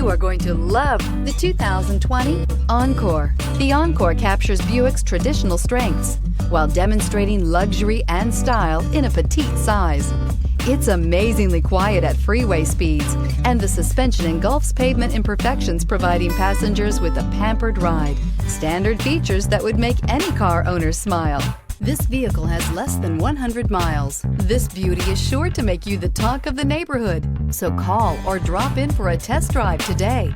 You are going to love the 2020 Encore. The Encore captures Buick's traditional strengths while demonstrating luxury and style in a petite size. It's amazingly quiet at freeway speeds, and the suspension engulfs pavement imperfections, providing passengers with a pampered ride. Standard features that would make any car owner smile. This vehicle has less than 100 miles. This beauty is sure to make you the talk of the neighborhood. So call or drop in for a test drive today.